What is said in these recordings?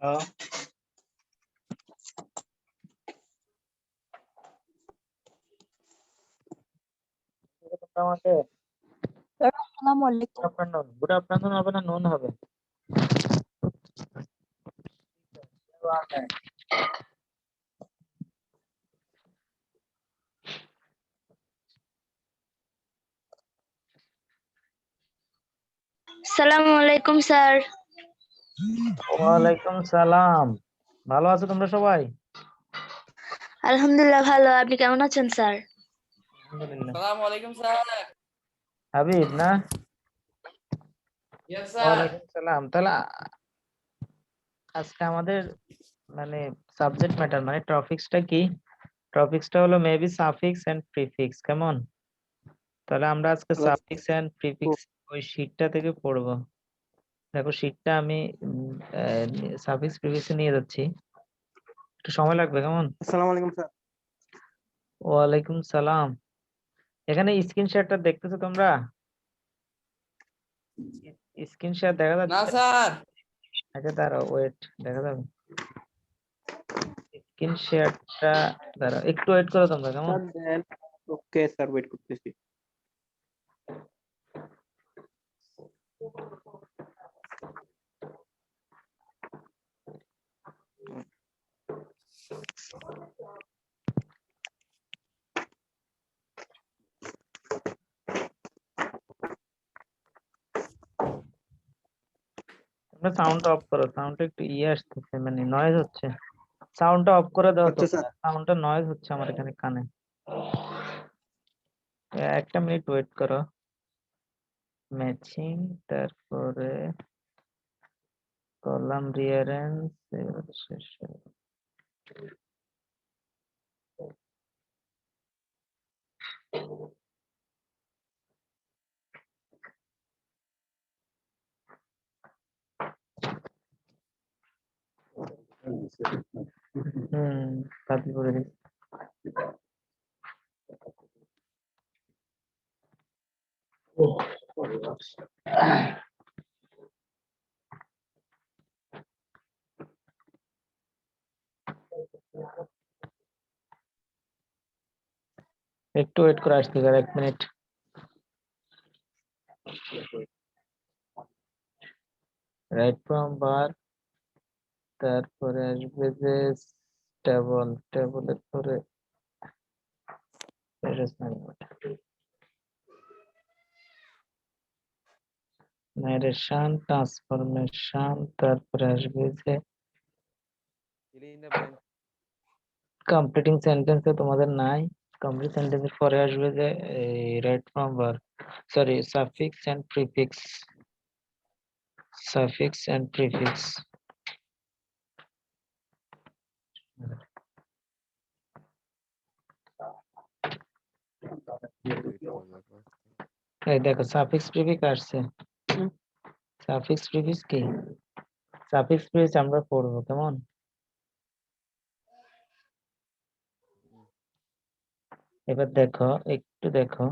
আমাকে আসসালামু আলাইকুম। গুড আফটারনুন হবে না নুন হবে? আসসালামু আলাইকুম স্যার। ওয়ালাইকুম সালাম। ভালো আছো তোমরা সবাই? আলহামদুলিল্লাহ ভালো, আপনি কেমন আছেন স্যার? আলহামদুলিল্লাহ। আসসালামু আলাইকুম স্যার। হাবিব না? Yes sir. ওয়ালাইকুম সালাম। তাহলে আজকে আমাদের মানে সাবজেক্ট ম্যাটার মানে টপিকসটা কি? টপিকসটা হলো মেবি সাফিক্স এন্ড প্রিফিক্স। কেমন? তাহলে আমরা আজকে সাফিক্স এন্ড প্রিফিক্স ওই শীটটা থেকে পড়বো। দেখো শীটটা আমি সাফিক্স প্রিফিক্স নিয়ে যাচ্ছি, একটু সময় লাগবে। কেমন? আসসালামু আলাইকুম স্যার। ওয়ালাইকুম সালাম। এখানে স্ক্রিন শেয়ারটা দেখতেছো তোমরা? স্ক্রিন শেয়ার দেখা না যাচ্ছে? স্যার। আচ্ছা দাঁড়াও, ওয়েট, দেখা যাবে স্ক্রিন শেয়ারটা? দাঁড়াও একটু ওয়েট করো তোমরা। কেমন? স্যার দেন। ওকে স্যার, ওয়েট করতেছি। তোমরা সাউন্ডটা অফ করো, সাউন্ডটা একটু আসতেছে, মানে নয়েজ হচ্ছে। সাউন্ডটা অফ করে দাও আচ্ছা তোমরা, স্যার। সাউন্ডটা নয়েজ হচ্ছে আমার এখানে কানে। একটা মিনিট ওয়েট করো। ম্যাচিং, তারপরে কলাম রিয়ারেঞ্জ, শেষ। বাতিল করে দিই। একটু ওয়েট করে আসতে স্যার, এক মিনিট। রাইট ফ্রম বার, তারপরে আসবে যে টেবল, টেবলের পরে ন্যারেশন, ট্রান্সফরমেশন, তারপরে আসবে যে কমপ্লিটিং সেন্টেন্সে তোমাদের নাই। কমপ্লিট সেন্টেন্সের পরে আসবে যে right from bar, sorry, suffix and prefix. Suffix and prefix. এই দেখো সাফিক্স প্রিফিক্স আসছে। সাফিক্স প্রিফিক্স কি? সাফিক্স প্রিফিক্স আমরা পড়বো। কেমন? এবার দেখো, একটু দেখো,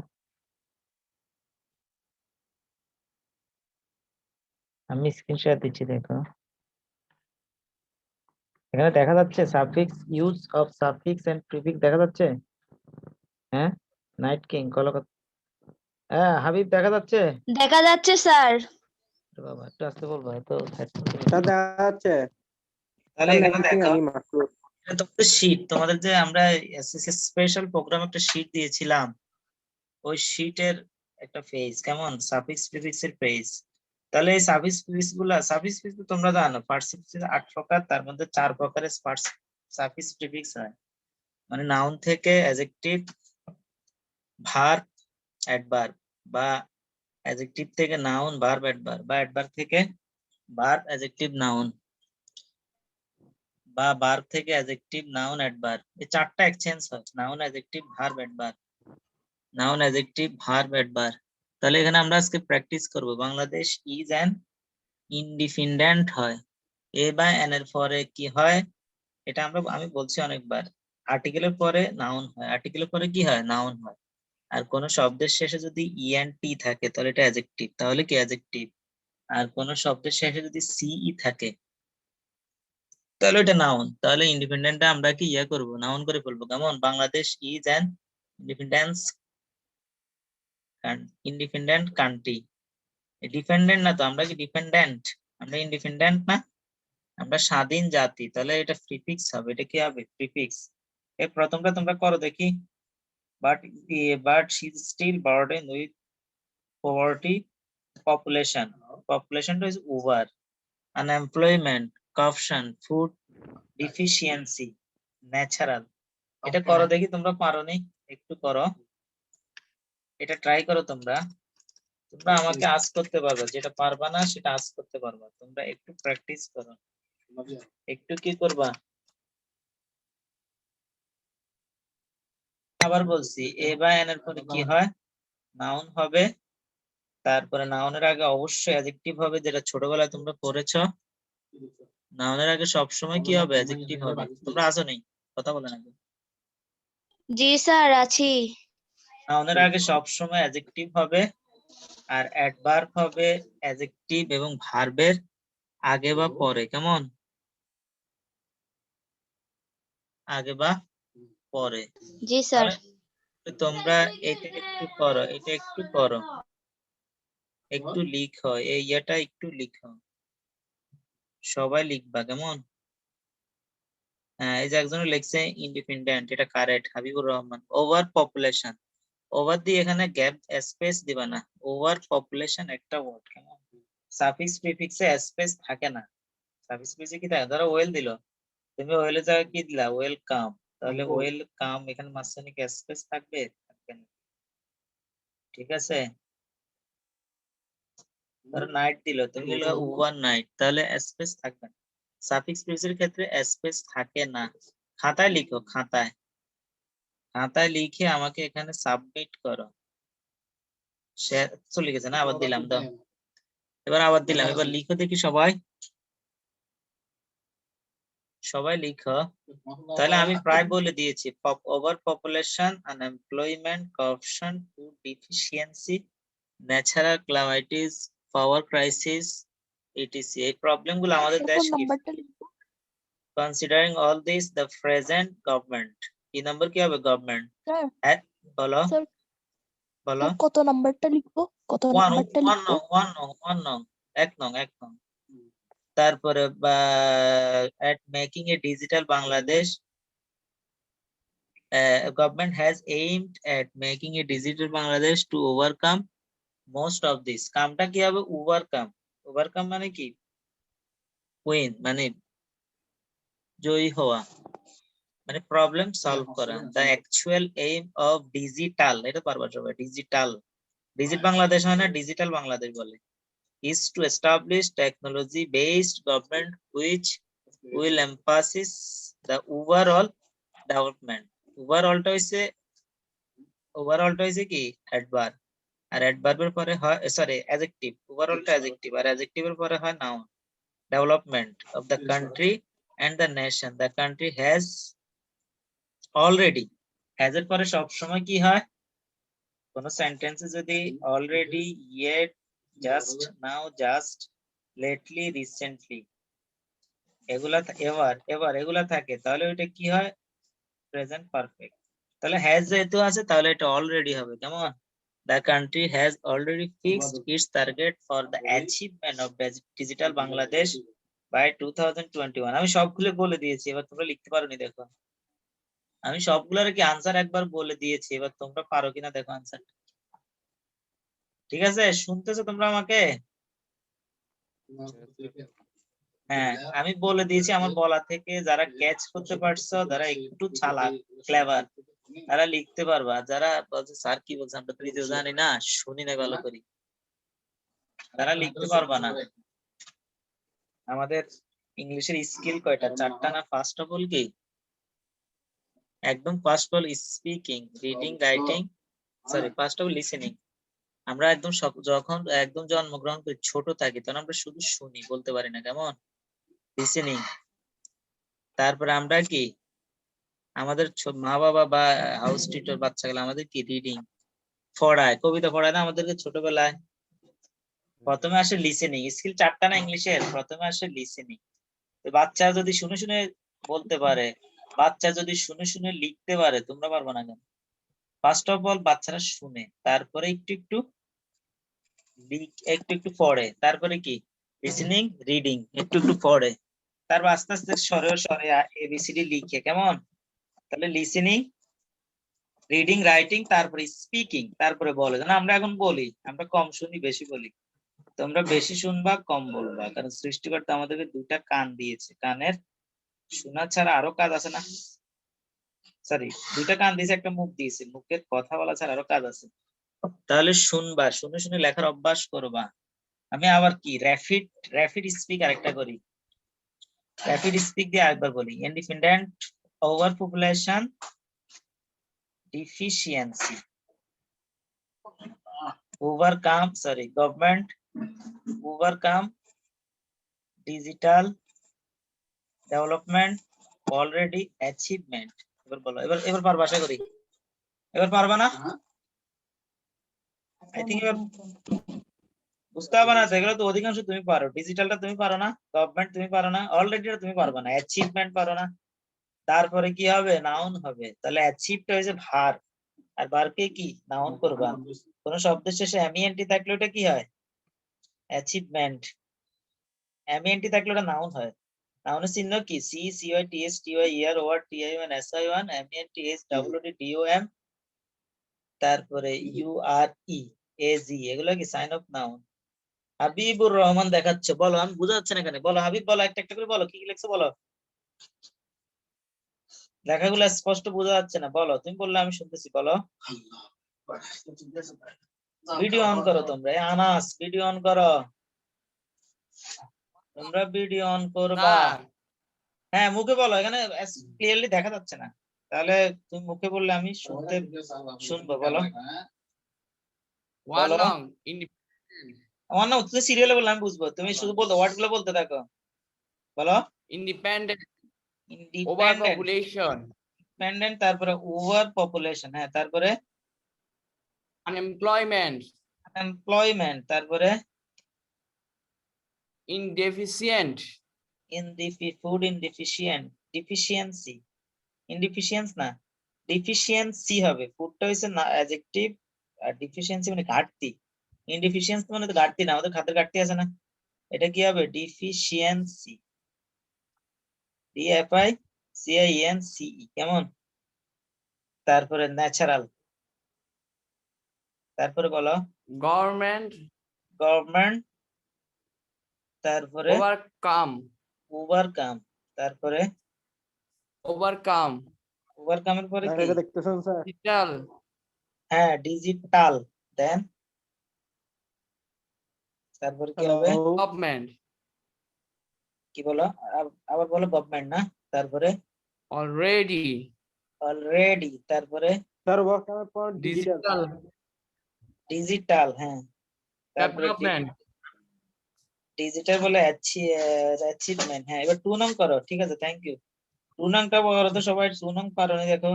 আমি স্ক্রিনশট দিচ্ছি, দেখো এখানে দেখা যাচ্ছে suffix, use of suffix and prefix দেখা যাচ্ছে। হ্যাঁ, নাইট কিং কলকাতা। হ্যাঁ হাবিব, দেখা যাচ্ছে? দেখা যাচ্ছে স্যার। বাবা একটু আসতে বলবো তো। স্যার দেখা যাচ্ছে। তাহলে এখানে দেখো, আমি মাত্র এটা তোমাদের শীট, তোমাদের যে আমরা এসএসসি স্পেশাল প্রোগ্রাম একটা শীট দিয়েছিলাম, ওই শীটের একটা পেজ। কেমন? সাফিক্স প্রিফিক্স এর পেজ। তাহলে এই সাফিক্স প্রিফিক্স গুলা, সাফিক্স প্রিফিক্স তোমরা জানো পার্টিসিপেন্ট 8 প্রকার, তার মধ্যে 4 প্রকারের সাফিক্স প্রিফিক্স হয়। মানে নাউন থেকে অ্যাডজেক্টিভ, ভার্ব, অ্যাডভার্ব, বা অ্যাডজেক্টিভ থেকে নাউন, ভার্ব, অ্যাডভার্ব, বা অ্যাডভার্ব থেকে ভার্ব, অ্যাডজেক্টিভ, নাউন, বা ভার্ব থেকে অ্যাডজেক্টিভ, নাউন, অ্যাডভার্ব। এই চারটা এক্সচেঞ্জ হয়, noun, adjective, verb, adverb, noun, adjective, verb, adverb. তাহলে এখানে আমরা আজকে প্র্যাকটিস করব। বাংলাদেশ ইজ অ্যান ইন্ডিপেন্ডেন্ট হয়, এ বা এন এর পরে কি হয়, এটা আমি বলছি অনেকবার। আর্টিকেলের পরে নাউন হয়, আর্টিকেলের পরে কি হয়, নাউন হয়। আর কোন শব্দের শেষে যদি ই এন্ড টি থাকে তাহলে এটা অ্যাডজেক্টিভ, তাহলে কি অ্যাডজেক্টিভ। আর কোন শব্দের শেষে যদি সিই থাকে তাহলে এটা নাউন। তাহলে ইন্ডিপেন্ডেন্টটা আমরা কি ইয়া করব, নাউন করে ফেলবো। কেমন? Bangladesh is an independent country. Dependent না তো, আমরা কি ডিপেন্ডেন্ট? আমরা ইন্ডিপেন্ডেন্ট না, আমরা স্বাধীন জাতি। তাহলে এটা প্রিফিক্স হবে। এটা কি হবে? প্রিফিক্স। এই প্রথমটা তোমরা করো দেখি। But she is still burden with poverty, population. পপুলেশনটা is over, unemployment, corruption, food deficiency, natural. এটা করো দেখি, তোমরা পারোনি? একটু করো, এটা ট্রাই করো তোমরা। তোমরা আমাকে আজ করতে পারবে, যেটা পারবা না সেটা আজ করতে পারবা। তোমরা একটু প্র্যাকটিস করো। একটু কি করবা? আবার বলছি, এ বা এন এর পরে কি হয়? নাউন হবে। তারপরে নাউনের আগে অবশ্যই অ্যাডজেক্টিভ হবে, যেটা ছোটবেলায় তোমরা পড়েছো। নাউনের আগে সবসময় কি হবে? অ্যাডজেক্টিভ হবে। তোমরা আছো নেই? কথা বলে না। জি স্যার আছি। নাউনের আগে সবসময় অ্যাডজেক্টিভ হবে, আর অ্যাডভার্ব হবে অ্যাডজেক্টিভ এবং ভার্বের আগে বা পরে। কেমন? আগে বা পরে। জি স্যার। তাহলে তোমরা এটা একটু করো, এটা একটু করো, একটু লিখো, এই ইয়েটা একটু লিখো, সবাই লিখবা। কেমন? হ্যাঁ, এই যে একজন লিখছে ইন্ডিপেন্ডেন্ট, এটা correct, Habibur Rahman. Over population, over দিয়ে এখানে গ্যাপ স্পেস দিবা না। ওভার পপুলেশন একটা ওয়ার্ড। কেমন? সাফিক্স প্রিফিক্সে স্পেস থাকে না। সাফিক্স প্রিফিক্সে কি থাকে? ধরো ওয়েল দিল, তুমি ওয়েলের জায়গায় কি দিলা? ওয়েলকাম। তাহলে ওয়েলকাম, এখানে মাঝখানে কি স্পেস থাকবে? থাকবে না। ঠিক আছে? ধরো নাইট দিল, তুমি দিল ওভার নাইট, তাহলে স্পেস থাকবে না। সাফিক্স প্রিফিক্সের ক্ষেত্রে স্পেস থাকে না। খাতায় লিখো, খাতায়, খাতায় লিখে আমাকে এখানে সাবমিট করো। সে চলে গেছে না? আবার দিলাম, দাও। এবার আবার দিলাম, এবার লিখো দেখি সবাই, সবাই লিখো। তাহলে আমি প্রায় বলে দিয়েছি, over population, unemployment, corruption, food deficiency, natural calamities, power crisis, ETC. এই প্রবলেম গুলো আমাদের দেশ কি? Considering all this, the present government. কি নাম্বার কি হবে? গভর্নমেন্ট। স্যার বলো, স্যার বলো। কত নাম্বারটা লিখবো? কত ওয়ান, নাম্বারটা ওয়ান লিখবো? নং, ওয়ান নং, ওয়ান নং, এক নং, এক নং। তারপরে at making a digital Bangladesh, government has aimed at making a digital Bangladesh to overcome most of this. কামটা কি হবে? ওভারকাম। ওভারকাম মানে কি? উইন, মানে জয়ী হওয়া, মানে প্রবলেম সলভ করা। The actual aim of digital, এটা পারবা সবাই। ডিজিটাল, ডিজিট বাংলাদেশ হয় না, ডিজিটাল বাংলাদেশ বলে। is to establish technology based government which will emphasize the overall development. ওভারঅলটা হইছে কি? অ্যাডভার্ব। আর অ্যাডভার্বের পরে হয়, সরি, অ্যাডজেক্টিভ। ওভারঅলটা অ্যাডজেক্টিভ, আর অ্যাডজেক্টিভের পরে হয় noun. Development of the country and the nation. The country has already, has এর পরে সবসময় কি হয়? কোন সেন্টেন্সে যদি already, yet, just, now, just, lately, recently, এগুলা এভার, এভার এগুলা থাকে, তাহলে ওইটা কি হয়? Present perfect. তাহলে হ্যাজ যেহেতু আছে, তাহলে এটা অলরেডি হবে। কেমন? The country has already fixed its target for the achievement of digital Bangladesh by 2021. আমি সবগুলো বলে দিয়েছি, এবার তোমরা লিখতে পারোনি। দেখো, আমি সবগুলোর কি আনসার একবার বলে দিয়েছি, এবার তোমরা পারো কিনা দেখো আনসার। ঠিক আছে? শুনতেছো তোমরা আমাকে? হ্যাঁ, আমি বলে দিয়েছি। আমার বলা থেকে যারা ক্যাচ করতে পারছো, যারা একটু চালাক, ক্লেভার, তারা লিখতে পারবা। যারা বলছে স্যার কি বলছে আমরা তো নিজেও জানি না, শুনি না ভালো করি, তারা লিখতে পারবা না। আমাদের ইংলিশের স্কিল কয়টা? 4টা না? ফার্স্ট অফ অল কি? একদম first of all speaking, reading, writing, sorry, first of all listening. আমরা একদম যখন একদম জন্মগ্রহণ করি, ছোট থাকি, তখন আমরা শুধু শুনি, বলতে পারি না। কেমন? লিসেনিং। তারপরে আমরা কি, আমাদের মা বাবা বা হাউস টিচার বাচ্চাগুলো আমাদের কি রিডিং পড়ায়, কবিতা পড়ায় না আমাদেরকে ছোটবেলায়? প্রথমে আসে লিসেনিং। স্কিল 4টা না ইংলিশের? প্রথমে আসে লিসেনিং, তো বাচ্চা যদি শুনে শুনে বলতে পারে, বাচ্চা যদি শুনে শুনে লিখতে পারে, তোমরা পারবে না কেন? ফার্স্ট অফ অল বাচ্চারা শুনে, তারপরে একটু একটু একটু একটু পড়ে, তারপরে কি লিসেনিং রিডিং একটু একটু পড়ে, তারপর আস্তে আস্তে স্বরে স্বরে এবিসিডি লিখে, কেমন? তাহলে লিসেনিং রিডিং রাইটিং তারপরে স্পিকিং, তারপরে বলে। যেন আমরা এখন বলি, আমরা কম শুনি বেশি বলি, তোমরা বেশি শুনবা কম বলবা, কারণ সৃষ্টিকর্তা আমাদেরকে দুইটা কান দিয়েছে, কানের শোনা ছাড়া আরো কাজ আছে না? সরি, দুইটা কান দিয়েছে, একটা মুখ দিয়েছে, মুখের কথা বলা ছাড়া আরো কাজ আছে। তাহলে শুনবা, শুনে শুনে লেখার অভ্যাস করবা। আমি আবার কি র্যাপিড র্যাপিড স্পিক আরেকটা করি, র্যাপিড স্পিক দিয়ে আরেকবার বলি। Independent over population deficiency, overcome, sorry, government overcome digital development already achievement। এবার বলো, এবার পারবা আশা করি, এবার পারবা না? আই থিঙ্ক এবার বুঝতে হবে না, এগুলো তো অধিকাংশ তুমি পারো। ডিজিটালটা তুমি পারো না, গভর্নমেন্ট তুমি পারো না, অলরেডি তুমি পারবা না, অ্যাচিভমেন্ট পারো না। তারপরে কি হবে? নাউন হবে। তাহলে অ্যাচিভটা হয়েছে ভার, আর ভারকে কি নাউন করবা। কোন শব্দের শেষে এমইএনটি থাকলে ওটা কি হয়? অ্যাচিভমেন্ট। এমইএনটি থাকলে ওটা নাউন হয়। নাউনের চিহ্ন কি? সি সিওয়াই টিএস টিওয়াই ইয়ার ওয়ার টিআই ওয়ান এসআই ওয়ান এমইএনটি এস ডব্লিউডি ডিওএম, তারপরে ইউআরই এজি, এগুলো কি sign of noun. Habibur Rahman দেখাচ্ছে, বলো, আমি বোঝা যাচ্ছে না এখানে, বলো হাবিব, বলো একটা একটা করে বলো, কি কি লিখছো বলো। লেখাগুলো স্পষ্ট বোঝা যাচ্ছে না, বলো, তুমি বললে আমি শুনতেছি, বলো। ভিডিও অন করো তোমরা, আনাস ভিডিও অন করো, তোমরা ভিডিও অন করবা। হ্যাঁ মুখে বলো, এখানে ক্লিয়ারলি দেখা যাচ্ছে না, তাহলে তুমি মুখে বললে আমি শুনবো, বলো। One বলো। long আমার না উত্তর সিরিয়ালে বললে আমি বুঝবো, তুমি শুধু বলতো ওয়ার্ড গুলো বলতে থাকো, বলো। independent ইন্ডিপেন্ডেন্ট, overpopulation, ডিপেন্ডেন্ট, তারপরে ওভার পপুলেশন, হ্যাঁ, তারপরে unemployment, এমপ্লয়মেন্ট, তারপরে indeficient, ফুড ইনডিফিশিয়েন্ট, ডিফিসিয়েন্সি, ইনডিফিসিয়েন্স না, ডিফিসিয়েন্সি হবে। ফুডটা হচ্ছে না অ্যাডজেক্টিভ, আর ডিফিসিয়েন্সি মানে ঘাটতি। ইনডিফিসিয়েন্সি মানে তো ঘাটতি না, আমাদের খাদ্যের ঘাটতি আছে না, এটা কি হবে? ডিফিসিয়েন্সি, ডিএফআই সিআইএনসিই, কেমন? তারপরে ন্যাচারাল, তারপরে বলো government, গভর্নমেন্ট, তারপরে overcome, ওভারকাম, তারপরে overcome, ওভারকামের পরে স্যার কি? এটা দেখতেছেন স্যার? digital, হ্যাঁ ডিজিটাল, দেন তারপরে কি হবে? হ্যালো development, কি বলো? আবার বলো, গভর্নমেন্ট না, তারপরে already, অলরেডি, তারপরে স্যার ওয়ার্কামের পর ডিজিটাল। digital, ডিজিটাল, হ্যাঁ, তারপরে development, ডিজিটাল বলে অ্যাচিভমেন্ট, হ্যাঁ। এবার 2 নং করো, ঠিক আছে, থ্যাংক ইউ। 2 নংটা বলো তো সবাই, 2 নং পারো নি দেখো,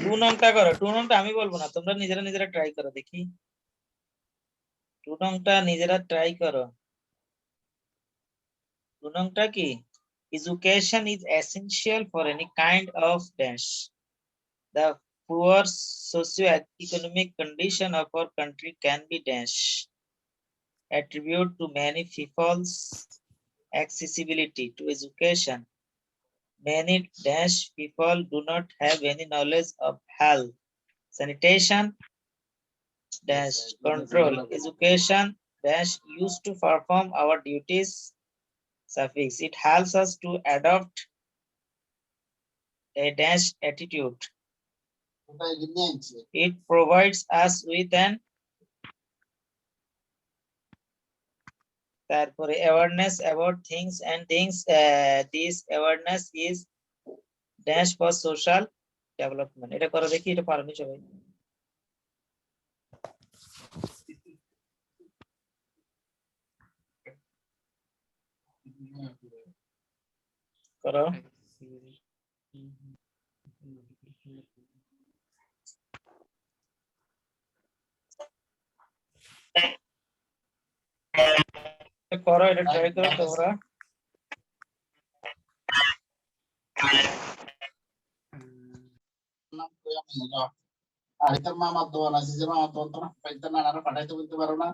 2 নংটা করো। 2 নংটা আমি বলবো না, তোমরা নিজেরা নিজেরা ট্রাই করো দেখি, 2 নংটা নিজেরা ট্রাই করো। 2 নংটা কি? Education is essential for any kind of dash. The poor socio-economic condition of our country can be dash. Attribute to many people's accessibility to education. Many dash people do not have any knowledge of health, sanitation, dash control. Education dash used to perform our duties. Suffix. It helps us to adopt a dash attitude. It provides us with an তারপরে awareness about things and things. This awareness is dash for social development. এটা করো দেখি, এটা পারোনি সবাই, করো। করো, এটা ট্রাই করো তোমরা। আরেকটার মামার দোকান আছে, যে মামার দোকান তোমরা পাইতে না আর পাঠাইতে বলতে পারো না।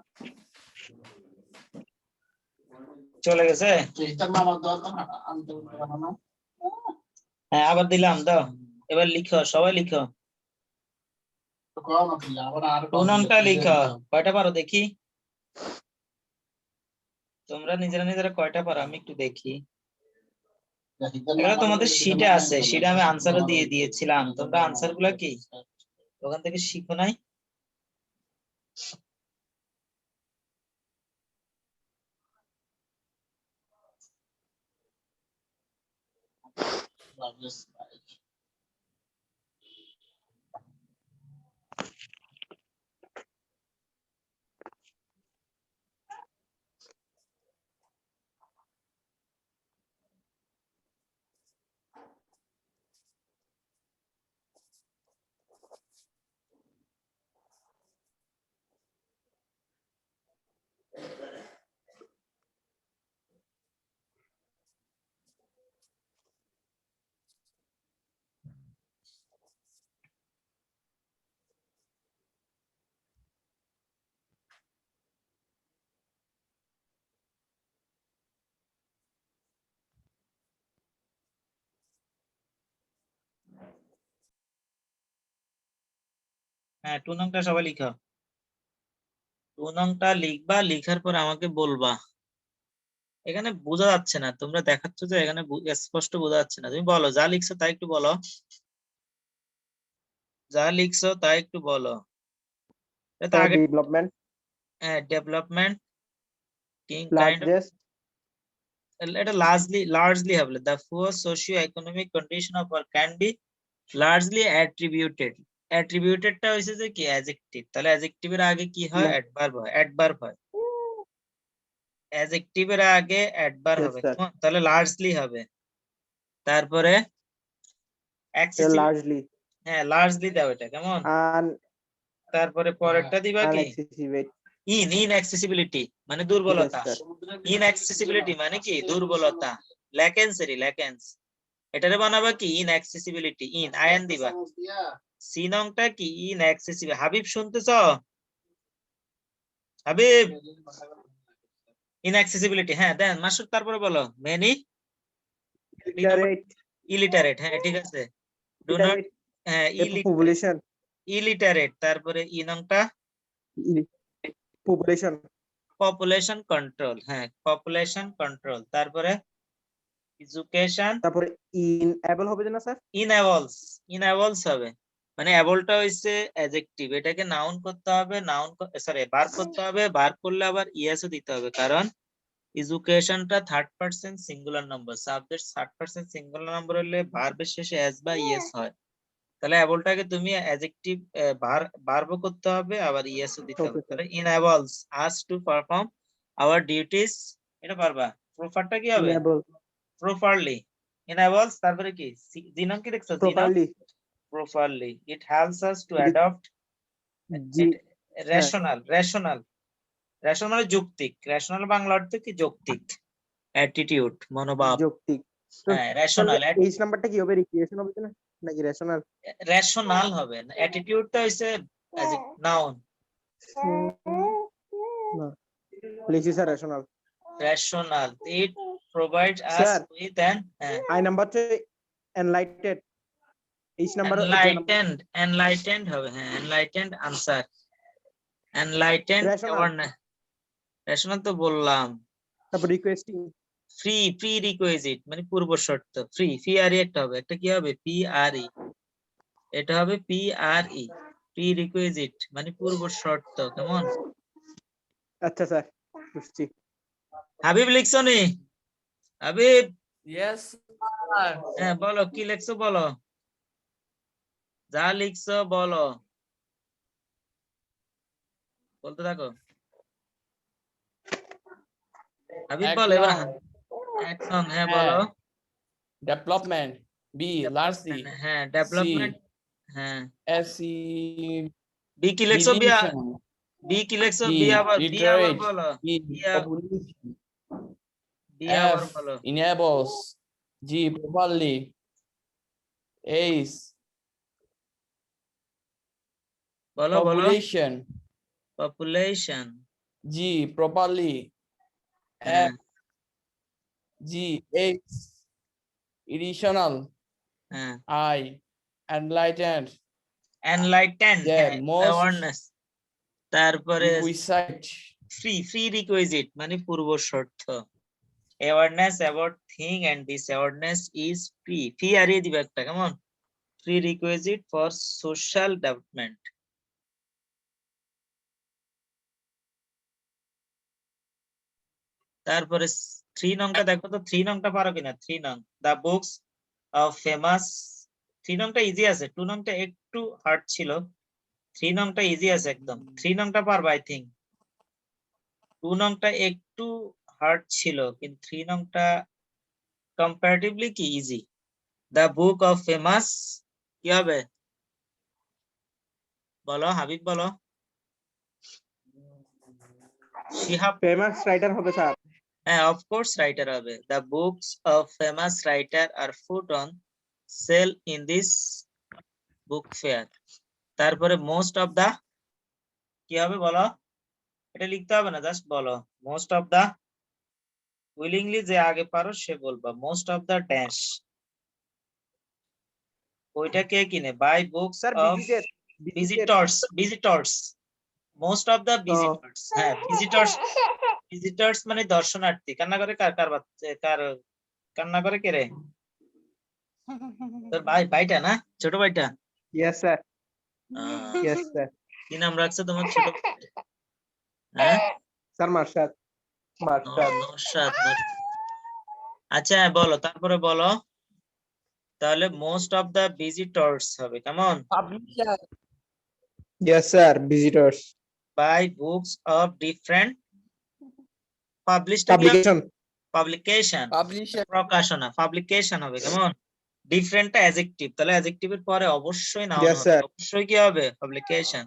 চলে গেছে। এইটার মামার দোকান তো আনতে বলতে পারো না। হ্যাঁ, আবার দিলাম, দাও। এবার লিখো, সবাই লিখো। তো কও না কি আবার আর 2 নংটা লিখো। কয়টা পারো দেখি? তোমরা নিজেরা কয়টা পারো আমি একটু দেখি। এগুলো তোমাদের শীটে আছে, শীটে আমি আনসারও দিয়ে দিয়েছিলাম। তোমরা আনসার গুলা কি ওখান থেকে শিখো নাই? হ্যাঁ, 2 নংটা সবাই লিখো। 2 নংটা লিখবা, লিখার পর আমাকে বলবা। এখানে বোঝা যাচ্ছে না, তোমরা দেখাচ্ছ যে এখানে স্পষ্ট বোঝা যাচ্ছে না। তুমি বলো, যা লিখছো তাই একটু বলো, যা লিখছো তাই একটু বলো। এটা আগে development development kind of, largest এটা লার্জলি হবে। The poor socio-economic condition of work can be largely attributed. Attributed টা হইছে যে কি অ্যাডজেক্টিভ, তাহলে অ্যাডজেক্টিভের আগে কি হয়? অ্যাডভার্ব হয়, অ্যাডভার্ব হয়। অ্যাডজেক্টিভের আগে অ্যাডভার্ব হবে, কেমন? তাহলে লার্জলি হবে। তারপরে accessible, লার্জলি হ্যাঁ লার্জলি দাও এটা, কেমন? তারপরে পরেরটা দিবা কি? ইনঅ্যাক্সেসিবিলিটি মানে দুর্বলতা। ইনঅ্যাক্সেসিবিলিটি মানে কি? দুর্বলতা। ল্যাকেন্স, এটারে বানাবা কি? ইনঅ্যাক্সেসিবিলিটি, আয়ান দিবা। সি নংটা কি? ইনঅ্যাক্সেসিবল। হাবিব শুনতেছ? হাবিব, ইনঅ্যাক্সেসিবিলিটি, হ্যাঁ দেন মাসুদ। তারপরে বলো মেনি ইলিটারেট, হ্যাঁ ঠিক আছে। ডু নট, হ্যাঁ পপুলেশন ইলিটারেট। তারপরে ই নংটা পপুলেশন কন্ট্রোল, হ্যাঁ পপুলেশন কন্ট্রোল। তারপরে এডুকেশন, তারপরে ইনএবল হবে না স্যার? ইনএবলস হবে। মানে এবলটা হইছে অ্যাডজেক্টিভ, এটাকে নাউন করতে হবে, ভার্ব করতে হবে, ভার্ব করলে আবার ইএসও দিতে হবে, কারণ এডুকেশনটা third person singular number. Subject third person singular number হলে ভার্বের শেষে এস বা ইএস হয়। তাহলে এবলটাকে তুমি অ্যাডজেক্টিভ ভার্ব করতে হবে, আবার ইএসও দিতে হবে। তাহলে enables us to perform our duties, এটা পারবা। প্রপারটা কি হবে? প্রপারলি। enables, তারপরে কি? জিনম কি দেখছো? properly. It helps us to adopt rational মানে যৌক্তিক। rational বাংলা অর্থ কি? যৌক্তিক। অ্যাটিটিউড মনোভাব, যৌক্তিক। হ্যাঁ rational। এইচ নাম্বারটা কি হবে? রিক্রিয়েশন হবে না নাকি রেশনাল? rational হবে। অ্যাটিটিউডটা হইছে নাউন। লিখি sir rational. It provides us with an I নাম্বারটা এনলাইটেড। এইচ নাম্বার enlightened হবে, হ্যাঁ enlightened answer. enlightened awareness, rational তো বললাম। তারপর রিকোয়েস্টিং, ফ্রি রিকোয়েজিট মানে পূর্ব শর্ত। ফ্রি আর একটা হবে, একটা কি হবে? PRE, এটা হবে PRE, প্রি রিকোয়েজিট মানে পূর্ব শর্ত, কেমন? আচ্ছা স্যার বুঝছি। হাবিব লিখছো নি? Habib, Yes, sir. হ্যাঁ বলো কি লিখছো, বলো যা লিখছো বলো, বলতে থাকো। হাবিব বল এবার। এক নং, হ্যাঁ বলো। Development. B. Largely. হ্যাঁ ডেভেলপমেন্ট, হ্যাঁ। SC. বি কি লিখছো? বি কি লিখছো? বি আবার বলো। Population. ডি আবার F বলো। enables. G properly. H বলো বলো। population. পপুলেশন। G properly. হ্যাঁ F G H additional. হ্যাঁ। I enlightened. এনলাইটেন, The হ্যাঁ, most অ্যাওয়ারনেস। তারপরে requisite. ফ্রি রিকুইজিট মানে পূর্ব শর্ত। Awareness about thing and this awareness is pre হারিয়ে দিবে একটা, কেমন? Prerequisite for social development. তারপরে 3 নংটা দেখো তো, 3 নংটা পারো কিনা। 3 নং, দা বুকস অফ ফেমাস। 3 নংটা ইজি আছে, 2 নংটা একটু হার্ড ছিল, 3 নংটা ইজি আছে একদম। 3 নংটা পারবা আই থিঙ্ক, 2 নংটা একটু হার্ড ছিল, কিন্তু 3 নংটা কম্পারেটিভলি কি easy. The book of famous কি হবে বলো, হাবিব বলো। শিহাব, ফেমাস রাইটার হবে স্যার। হ্যাঁ অফকোর্স রাইটার হবে। The books of famous writer are put on sale in this book fair. তারপরে মোস্ট অফ দা কি হবে বলো, এটা লিখতে হবে না, জাস্ট বলো মোস্ট অফ দা। উইলিংলি যে আগে পারো সে বলবা। মোস্ট অফ দা ড্যাশ, ওইটা কে কিনে? Buy books sir of visitors. Most of the visitors, হ্যাঁ ভিজিটর্স মানে দর্শনার্থী। কান্না করে কার কার কার কান্না করে কে রে? তোর ভাইটা না, ছোট ভাইটা? ইয়েস স্যার, আহ, ইয়েস স্যার। কি নাম রাখছো তোমার ছোট ভাইটার? হ্যাঁ স্যার মার্শাদ, মার্শাদ। নওশাদ। আচ্ছা বলো, তারপরে বলো। তাহলে মোস্ট অফ দা ভিজিটর্স হবে, কেমন? Publisher. Yes sir, visitors. Buy books of different published কি হবে? পাবলিকেশন। Publication, Publisher. প্রকাশনা, পাবলিকেশন হবে, কেমন? ডিফারেন্টটা অ্যাডজেক্টিভ, তাহলে অ্যাডজেক্টিভের পরে অবশ্যই নাউন ইয়েস হবে, স্যার। অবশ্যই কি হবে? Publication.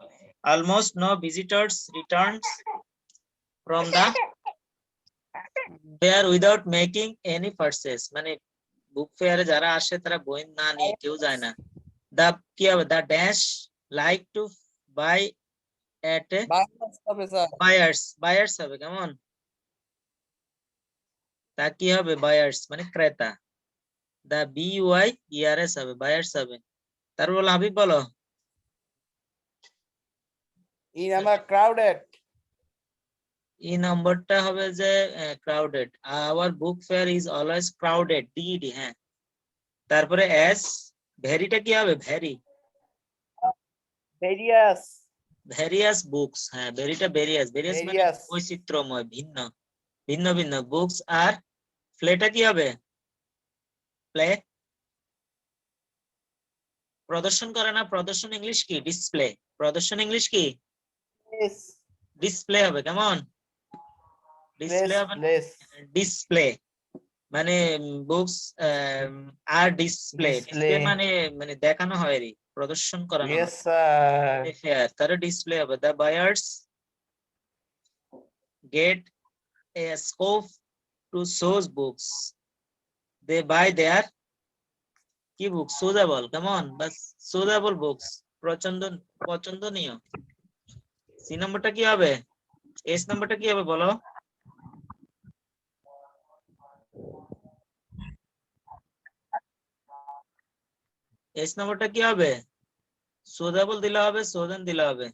Almost no visitors returns from the fair without making any purchase, মানে বুক ফেয়ারে যারা আসে তারা বই না নিয়ে কেউ যায় না। দা কি হবে? The dash like to buy at a Bias হবে স্যার। বায়ার্স হবে, কেমন? তা কি হবে? বায়ার্স মানে ক্রেতা। দা BUYERS হবে, বায়ার্স হবে। তারপর বলো, হাবিব বলো। In আমার crowded. এই নম্বরটা হবে যে crowded. Our book fair is always crowded, DD, হ্যাঁ। তারপরে এস, ভেরিটা কি হবে? Various. ভেরিয়াস বুকস, হ্যাঁ ভেরিটা ভেরিয়াস মানে Various. বৈচিত্র্যময়, ভিন্ন ভিন্ন বুকস। আর প্লেটা কি হবে? প্লে প্রদর্শন করে না, প্রদর্শন ইংলিশ কি? ডিসপ্লে। প্রদর্শন ইংলিশ কি? Less. ডিসপ্লে হবে, কেমন? ডিসপ্লে হবে, Less. ডিসপ্লে মানে বুকস আর ডিসপ্লে মানে দেখানো হয়, প্রদর্শন করানো হয়। Yes sir. ফেয়ার, তার ডিসপ্লে হবে। The buyers get a scope to source books they buy their কি বুক? সুজেবল, কেমন? বাস সুজেবল বুকস, পছন্দনীয়। সি নম্বরটা কি হবে? এস নম্বরটা কি হবে বলো? এস নম্বরটা কি হবে? সুজেবল দিলে হবে, সোজেন দিলে হবে।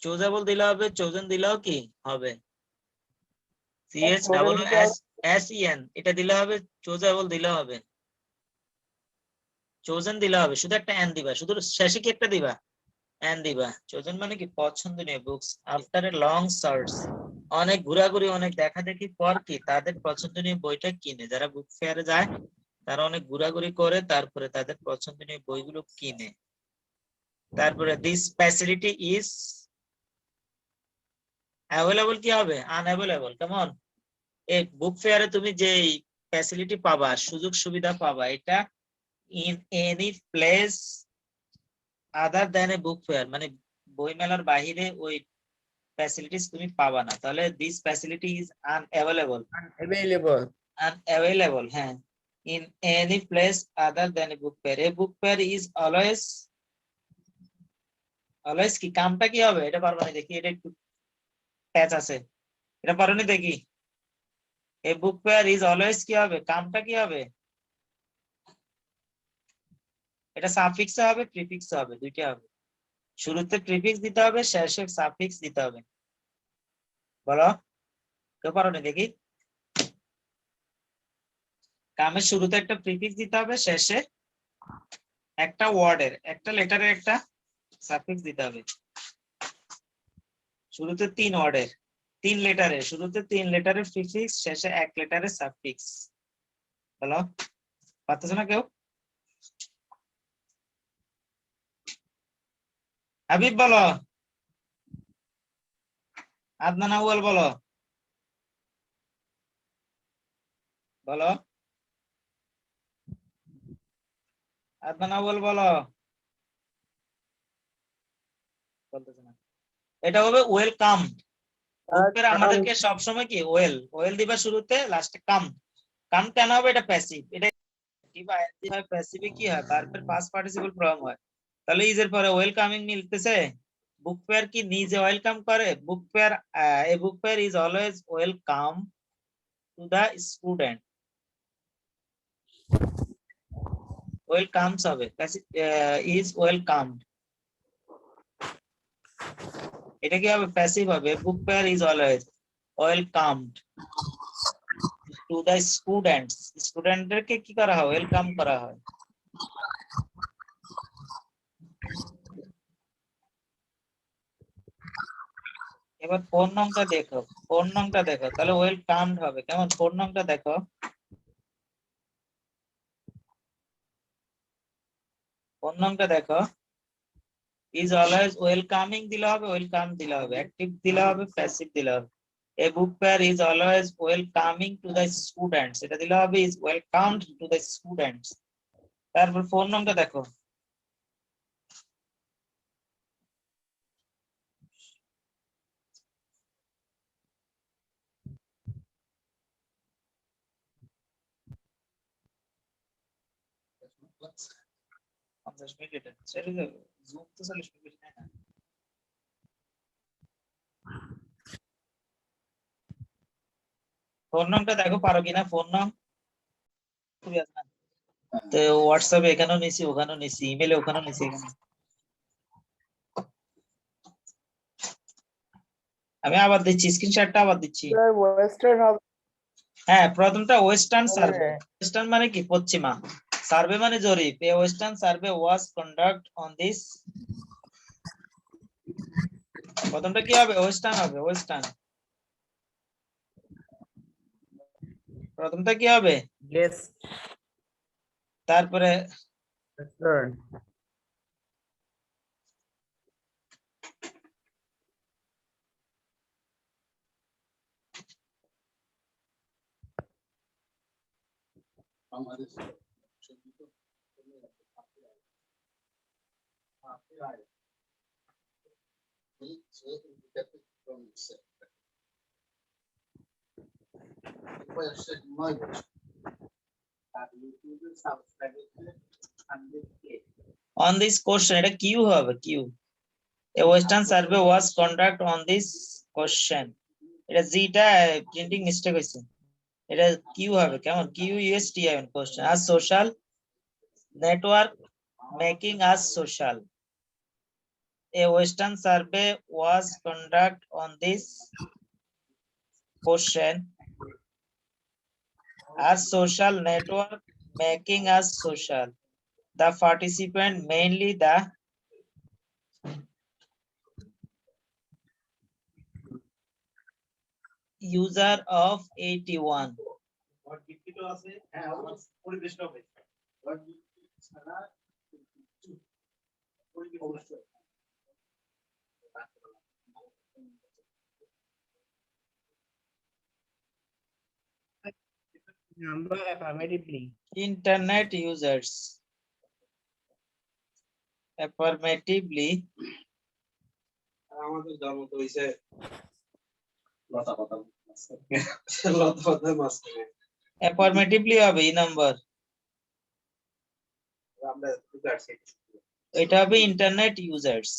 চুজেবল দিলে হবে, চোজেন দিলেও কি হবে? CHSSEN এটা দিলে হবে, চুজেবল দিলে হবে, চোজেন দিলে হবে। শুধু একটা এন দিবা, শুধু শেষে কি একটা দিবা? এন দিবা। চোজেন মানে কি? পছন্দনীয় books after a long search, অনেক ঘোরাঘুরি, অনেক দেখাদেখি পর কি তাদের পছন্দনীয় বইটা কিনে। যারা বুক ফেয়ারে যায় তারা অনেক ঘোরাঘুরি করে, তারপরে তাদের পছন্দনীয় বইগুলো কিনে। তারপরে দিস ফ্যাসিলিটি ইজ অ্যাভেলেবল কি হবে? আনঅ্যাভেলেবল, কেমন? এই বুক ফেয়ারে তুমি যে ফ্যাসিলিটি পাবা, সুযোগ সুবিধা পাবা, এটা in any place other than a book fair, মানে বই মেলার বাহিরে ওই ফ্যাসিলিটিস তুমি পাবা না। তাহলে this facility is unavailable. Available. unavailable, হ্যাঁ, in any place other than a book fair. A book fair is always কি কামটা কি হবে এটা পারবো না, দেখি এটা একটু প্যাচ আছে, এটা পারো না দেখি। A book fair is always কি হবে, কামটা কি হবে? এটা সাফিক্স হবে, প্রিফিক্স হবে, দুইটা হবে। শুরুতে প্রিফিক্স দিতে হবে, শেষে সাফিক্স দিতে হবে। বলো, কেউ পারো না দেখি। কামের শুরুতে একটা প্রিফিক্স দিতে হবে, শেষে একটা ওয়ার্ডের, একটা লেটারের একটা সাফিক্স দিতে হবে। শুরুতে 3 ওয়ার্ডের, 3 লেটারের, শুরুতে 3 লেটারের প্রিফিক্স, শেষে 1 লেটারের সাফিক্স। বলো, পারতেছ না কেউ? হাবিব বলো, আদনান আউয়াল বলো, বলো আদনান আউয়াল বলো, বলতেছে না। এটা হবে ওয়েলকাম। আমাদেরকে সবসময় কি ওয়েল দিবা শুরুতে, লাস্টে কাম। কাম কেন হবে? এটা প্যাসিভ। এটা কি হয়, প্যাসিভে কি হয়, ভার্বের পাস্ট পার্টিসিপল ফর্ম হয়। তাহলে ইজের পরে ওয়েলকামিং মিলতেছে। বুক ফেয়ার কি নিজে ওয়েলকাম করে? Book fair, a book fair is always welcome to the student. Welcomes হবে, ইজ ওয়েলকামড। এটা কি হবে? প্যাসিভ হবে। Book fair is always welcomed to the students. স্টুডেন্টদেরকে কি করা হয়? ওয়েলকাম করা হয়। এবার 4 নংটা দেখো, 4 নংটা দেখো, তাহলে ওয়েলকামড হবে কেমন? 4 নংটা দেখো, 4 নংটা দেখো। ইজ অলওয়েজ ওয়েলকামিং দিলে হবে, ওয়েলকাম দিলে হবে, অ্যাক্টিভ দিলে হবে, প্যাসিভ দিলে হবে। A book fair is always welcoming to the students, এটা দিলে হবে is welcomed to the students. তারপর 4 নংটা দেখো, পঞ্চাশ মিনিট ছেড়ে দেবে, জুম তো 40 মিনিট নেয় না। ফোন নামটা দেখো পারো কিনা, ফোন নাম খুবই আছে না? তো হোয়াটসঅ্যাপে এখানেও নিছি, ওখানেও নিছি, ইমেলে ওখানেও নিছি, এখানে। আমি আবার দিচ্ছি, স্ক্রিনশটটা আবার দিচ্ছি। ওয়েস্টার্ন হবে। হ্যাঁ, প্রথমটা ওয়েস্টার্ন সার্ভে। হ্যাঁ। ওয়েস্টার্ন মানে কি? পশ্চিমা। সার্ভে মানে জরিপ। A western survey was conduct on this. প্রথমটা কি হবে? ওয়েস্টার্ন হবে, ওয়েস্টার্ন। প্রথমটা কি হবে? ইয়েস। তারপরে western. Bangladesh on this question, এটা কিউ হবে, Q. A western survey was conducted on this question. এটা জিটা প্রিন্টিং মিস্টেক হইছে, এটা কিউ হবে কেমন? Q U S T I question. as social network making us social. A western survey was conducted on this question. as social network making us social. The participant, mainly the user of 81. Number affirmatively. Internet users affirmatively আমাদের জন্ম তো হইছে লতা পাতা লতা মাঝখানে অ্যাফার্মেটিভলি হবে E number, এটা হবে internet users,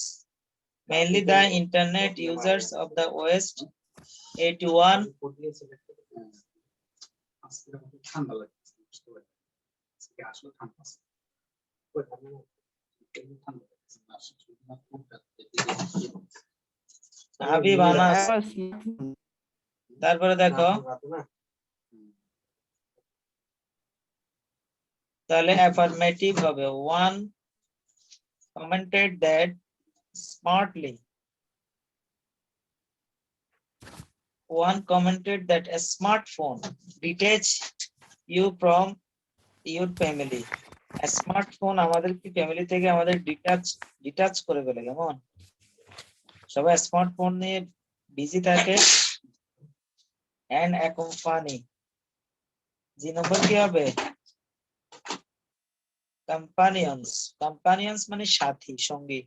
mainly the internet users of the West 81 আজকে আমাকে ঠান্ডা লাগছে বুঝতে পারছি। আজকে আসলে ঠান্ডা আছে। ওই ঠান্ডা লাগছে না, আসলে শুধুমাত্র হাবিব আনাস। তারপরে দেখো তাহলে অ্যাফার্মেটিভ হবে one commented that smartly, one commented that a smartphone detached you from your family. A smartphone আমাদের কি ফ্যামিলি থেকে আমাদের ডিটাচ করে ফেলে, কেমন সবাই স্মার্টফোন নিয়ে বিজি থাকে। and accompany, জি নম্বর কি হবে companions, companions মানে সাথী সঙ্গী।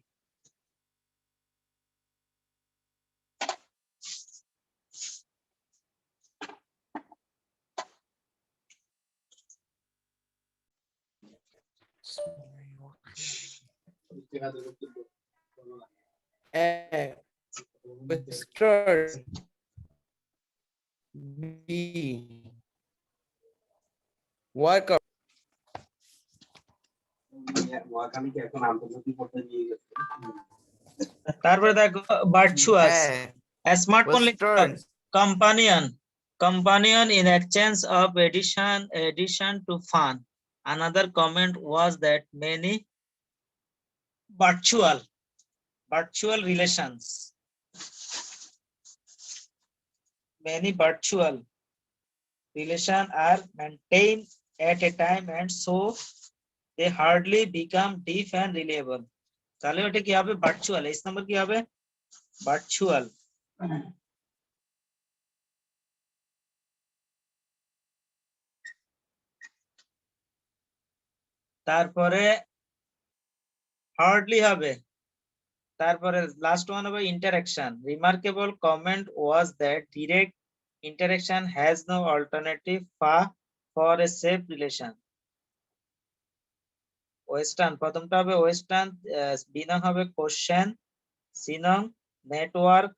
Western B worker আমি কি এখন আন্তর্জাতিক পর্যায়ে নিয়ে গেছে। তারপরে দেখো virtuous, a smartphone Western companion, companion in exchange of addition to fun. Another comment was that many virtual relations, many virtual relation are maintained at a time and so they hardly become deep and reliable. তাহলে ওটা কি হবে virtual, S number কি হবে virtual. তারপরে hardly হবে, তারপরে last one হবে interaction. Remarkable comment was that direct interaction has no alternative for a safe relation. Western প্রথমটা হবে ওয়েস্টার্ন, বি নং হবে কোশ্চেন, সি নং নেটওয়ার্ক,